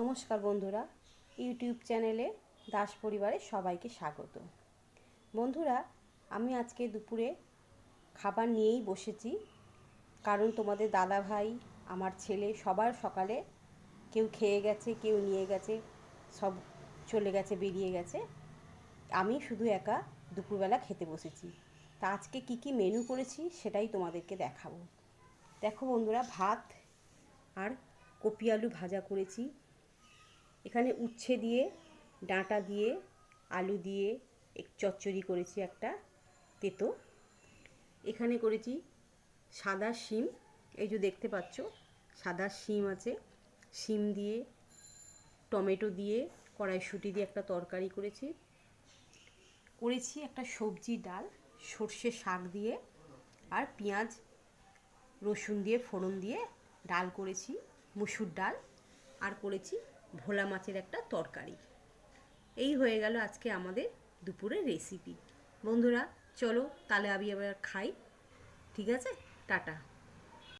নমস্কার বন্ধুরা, ইউটিউব চ্যানেলে দাস পরিবারের সবাইকে স্বাগত। বন্ধুরা, আমি আজকে দুপুরে খাবার নিয়েই বসেছি, কারণ তোমাদের দাদা ভাই, আমার ছেলে সবার সকালে কেউ খেয়ে গেছে, কেউ নিয়ে গেছে, সব চলে গেছে, বেরিয়ে গেছে। আমি শুধু একা দুপুরবেলা খেতে বসেছি। তা আজকে কি কি মেনু করেছি সেটাই তোমাদেরকে দেখাবো। দেখো বন্ধুরা, ভাত আর কপি আলু ভাজা করেছি। এখানে উচ্ছে দিয়ে, ডাঁটা দিয়ে, আলু দিয়ে চচ্চড়ি করেছি একটা তেতো। এখানে করেছি সাদা শিম, এই যে দেখতে পাচ্ছ সাদা শিম আছে, শিম দিয়ে টমেটো দিয়ে কড়াইশুঁটি দিয়ে একটা তরকারি করেছি। করেছি একটা সবজি ডাল, সর্ষে শাক দিয়ে আর পেঁয়াজ রসুন দিয়ে ফোড়ন দিয়ে ডাল করেছি, মুসুর ডাল। আর করেছি ভোলা মাছের একটা তরকারি। এই হয়ে গেল আজকে আমাদের দুপুরের রেসিপি। বন্ধুরা চলো তাহলে আমি এবার খাই। ঠিক আছে, টাটা।